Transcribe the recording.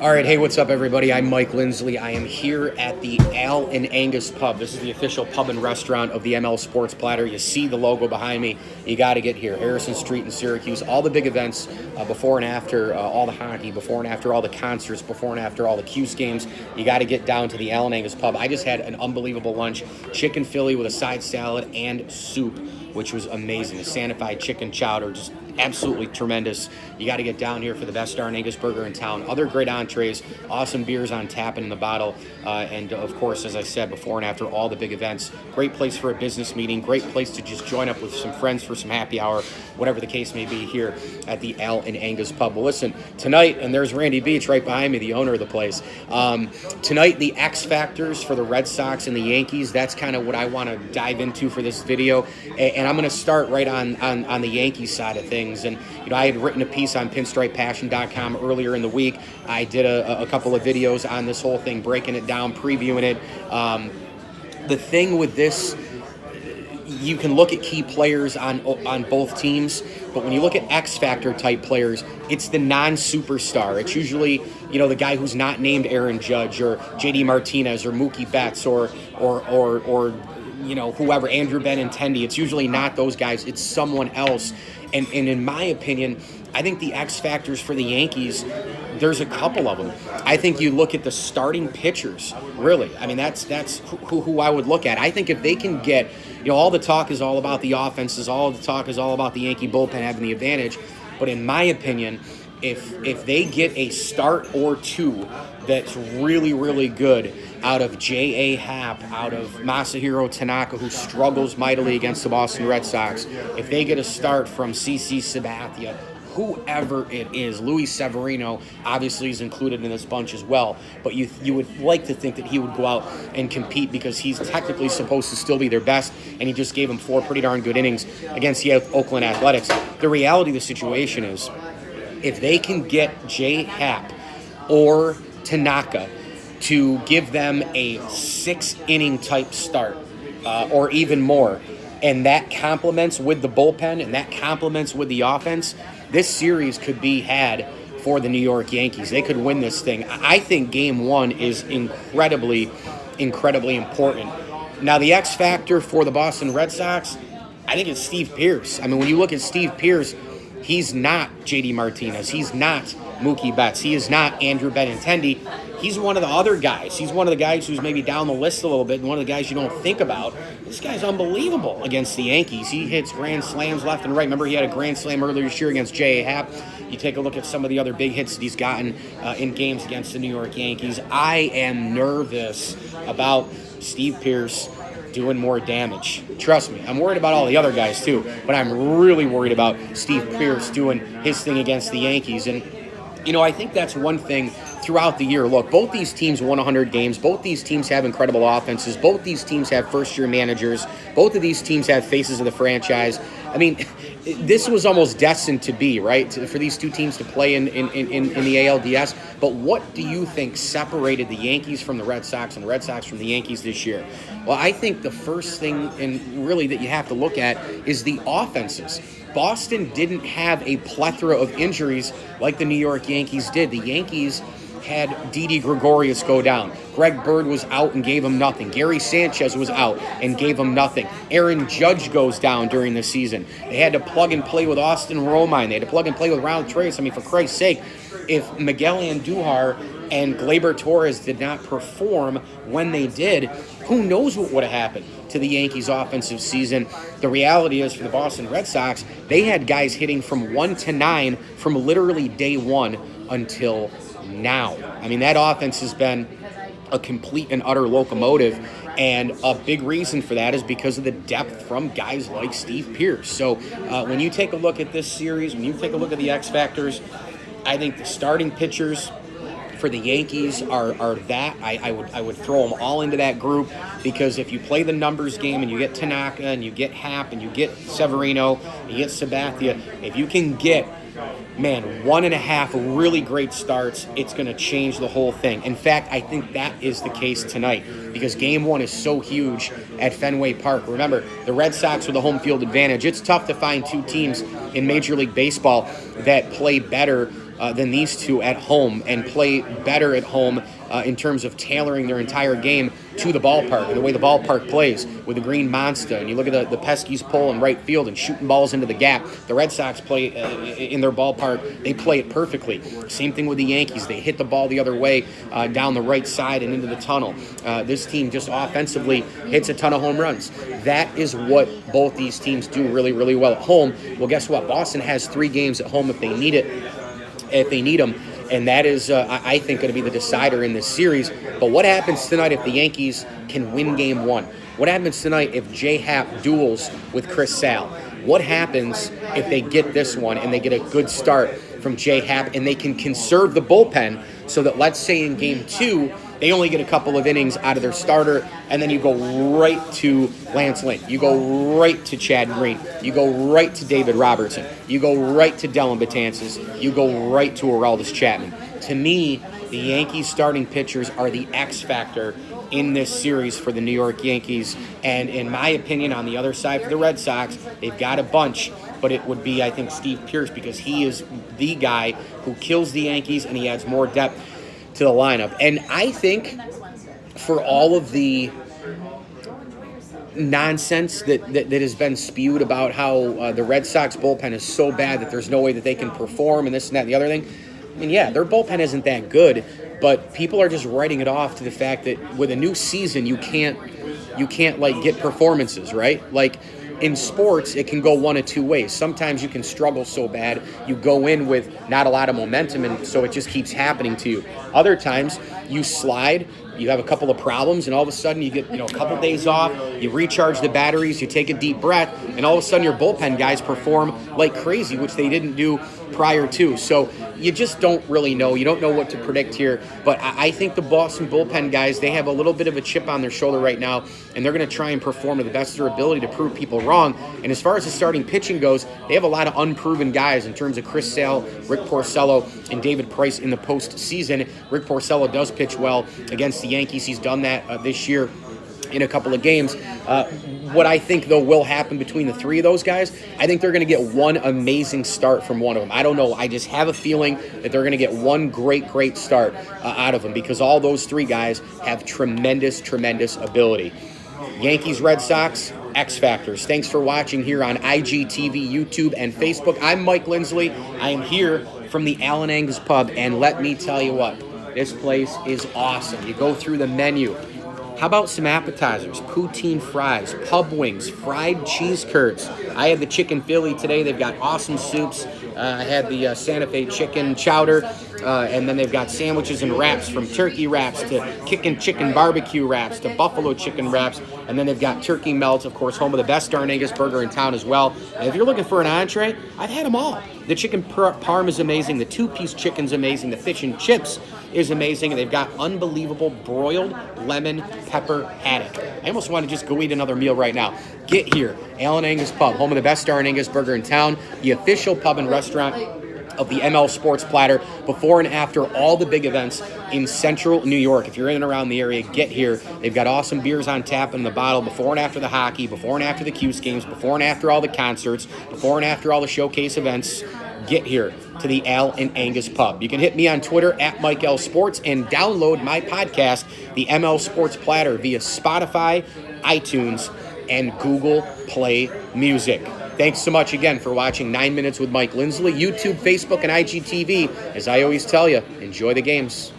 All right, hey, what's up, everybody? I'm Mike Lindsley. I am here at the Al and Angus Pub. This is the official pub and restaurant of the ML Sports Platter. You see the logo behind me. You got to get here. Harrison Street in Syracuse. All the big events before and after all the hockey, before and after all the concerts, before and after all the Cuse games. You got to get down to the Al and Angus Pub. I just had an unbelievable lunch. Chicken Philly with a side salad and soup, which was amazing. A Santified chicken chowder, just absolutely tremendous. You got to get down here for the best darn Angus burger in town. Other great entrees, awesome beers on tap and in the bottle, and of course, as I said, before and after all the big events. Great place for a business meeting, great place to just join up with some friends for some happy hour, whatever the case may be here at the Al and Angus Pub. Well, listen, tonight, and there's Randy Beach right behind me, the owner of the place. Tonight, the X-factors for the Red Sox and the Yankees. That's kind of what I want to dive into for this video, and I'm going to start right on the Yankees side of things. And I had written a piece on pinstripepassion.com earlier in the week. I did a couple of videos on this whole thing, breaking it down, previewing it. The thing with this, you can look at key players on both teams, but when you look at X-factor type players, it's the non-superstar. It's usually, the guy who's not named Aaron Judge or JD Martinez or Mookie Betts or whoever, Andrew Benintendi. It's usually not those guys. It's someone else. And in my opinion, I think the X factors for the Yankees, there's a couple of them. I think you look at the starting pitchers, really. I mean, that's who I would look at. I think if they can get, all the talk is all about the offenses, all the talk is all about the Yankee bullpen having the advantage. But in my opinion, if they get a start or two that's really, really good out of J.A. Happ, out of Masahiro Tanaka, who struggles mightily against the Boston Red Sox, if they get a start from CC Sabathia, whoever it is, Luis Severino obviously is included in this bunch as well, but you would like to think that he would go out and compete because he's technically supposed to still be their best, and he just gave them 4 pretty darn good innings against the Oakland Athletics. The reality of the situation is, if they can get J. Happ or Tanaka to give them a 6-inning type start or even more, and that complements with the bullpen and that complements with the offense, this series could be had for the New York Yankees. They could win this thing. I think Game 1 is incredibly, incredibly important. Now, the X factor for the Boston Red Sox, I think it's Steve Pearce. I mean, when you look at Steve Pearce, he's not JD Martinez. He's not Mookie Betts. He is not Andrew Benintendi. He's one of the other guys. He's one of the guys who's maybe down the list a little bit and one of the guys you don't think about. This guy's unbelievable against the Yankees. He hits grand slams left and right. Remember, he had a grand slam earlier this year against J.A. Happ. You take a look at some of the other big hits that he's gotten in games against the New York Yankees. I am nervous about Steve Pearce doing more damage. Trust me, I'm worried about all the other guys too, but I'm really worried about Steve Pearce doing his thing against the Yankees. And, I think that's one thing throughout the year. Look, both these teams won 100 games. Both these teams have incredible offenses. Both these teams have first-year managers. Both of these teams have faces of the franchise. I mean, this was almost destined to be, right, for these two teams to play in the ALDS. But what do you think separated the Yankees from the Red Sox and the Red Sox from the Yankees this year? Well, I think the first thing, and really that you have to look at, is the offenses. Boston didn't have a plethora of injuries like the New York Yankees did. The Yankees had Didi Gregorius go down. Greg Bird was out and gave him nothing. Gary Sanchez was out and gave him nothing. Aaron Judge goes down during the season. They had to plug and play with Austin Romine. They had to plug and play with Ronald Reyes. I mean, for Christ's sake, if Miguel Andujar and Gleyber Torres did not perform when they did, who knows what would have happened to the Yankees' offensive season. The reality is, for the Boston Red Sox, they had guys hitting from 1 to 9 from literally day one until now. I mean, that offense has been a complete and utter locomotive, and a big reason for that is because of the depth from guys like Steve Pearce. So when you take a look at this series, when you take a look at the X factors, I think the starting pitchers for the Yankees are that. I would throw them all into that group, because if you play the numbers game and you get Tanaka and you get Happ and you get Severino, you get Sabathia, if you can get 1.5 really great starts, it's going to change the whole thing. In fact, I think that is the case tonight, because Game 1 is so huge at Fenway Park. Remember, the Red Sox with the home field advantage. It's tough to find two teams in Major League Baseball that play better than these two at home and play better at home in terms of tailoring their entire game to the ballpark and the way the ballpark plays with the green monster. And you look at the Pesky's pole in right field and shooting balls into the gap. The Red Sox play in their ballpark. They play it perfectly. Same thing with the Yankees. They hit the ball the other way down the right side and into the tunnel. This team just offensively hits a ton of home runs. That is what both these teams do really, really well at home. Well, guess what? Boston has 3 games at home if they need them. And that is, I think, going to be the decider in this series. But what happens tonight if the Yankees can win Game 1? What happens tonight if J-Happ duels with Chris Sale? What happens if they get this one and they get a good start from J-Happ and they can conserve the bullpen so that, let's say, in Game 2, they only get a couple of innings out of their starter, and then you go right to Lance Lynn. You go right to Chad Green. You go right to David Robertson. You go right to Dellin Betances. You go right to Aroldis Chapman. To me, the Yankees starting pitchers are the X factor in this series for the New York Yankees. And in my opinion, on the other side for the Red Sox, they've got a bunch, but it would be, I think, Steve Pearce, because he is the guy who kills the Yankees and he adds more depth to the lineup. And I think for all of the nonsense that has been spewed about how the Red Sox bullpen is so bad that there's no way that they can perform and this and that and the other thing, I mean, yeah, their bullpen isn't that good, but people are just writing it off to the fact that with a new season, you can't like get performances, right? Like, in sports, it can go one of two ways. Sometimes you can struggle so bad, you go in with not a lot of momentum, and so it just keeps happening to you. Other times, you slide, you have a couple of problems, and all of a sudden you get a couple days off, you recharge the batteries, you take a deep breath, and all of a sudden your bullpen guys perform like crazy, which they didn't do prior to. So you just don't really know. You don't know what to predict here. But I think the Boston bullpen guys, they have a little bit of a chip on their shoulder right now, and they're going to try and perform to the best of their ability to prove people wrong. And as far as the starting pitching goes, they have a lot of unproven guys in terms of Chris Sale, Rick Porcello, and David Price in the postseason. Rick Porcello does pitch well against the Yankees. He's done that this year in a couple of games. What I think, though, will happen between the three of those guys, I think they're going to get one amazing start from one of them. I don't know. I just have a feeling that they're going to get one great start out of them, because all those three guys have tremendous ability. Yankees-Red Sox X-factors. Thanks for watching here on IGTV, YouTube, and Facebook. I'm Mike Lindsley. I am here from the Allen Angus Pub, and let me tell you what, this place is awesome. You go through the menu. How about some appetizers, poutine fries, pub wings, fried cheese curds? I had the chicken Philly today. They've got awesome soups. I had the Santa Fe chicken chowder, and then they've got sandwiches and wraps, from turkey wraps to kickin' chicken barbecue wraps to buffalo chicken wraps, and then they've got turkey melts, of course, home of the best darn Angus burger in town as well. And if you're looking for an entree, I've had them all. The chicken parm is amazing. The two-piece chicken's amazing. The fish and chips is amazing. And they've got unbelievable broiled lemon pepper haddock. I almost want to just go eat another meal right now. Get here. Allen Angus Pub, home of the best darn Angus burger in town, the official pub and restaurant of the ML Sports Platter, before and after all the big events in central New York. If you're in and around the area, get here. They've got awesome beers on tap in the bottle before and after the hockey, before and after the Cuse games, before and after all the concerts, before and after all the showcase events. Get here to the Al and Angus Pub. You can hit me on Twitter at Mike L Sports, and download my podcast, the ML Sports Platter, via Spotify, iTunes, and Google Play Music. Thanks so much again for watching 9 Minutes with Mike Lindsley, YouTube, Facebook, and IGTV. As I always tell you, enjoy the games.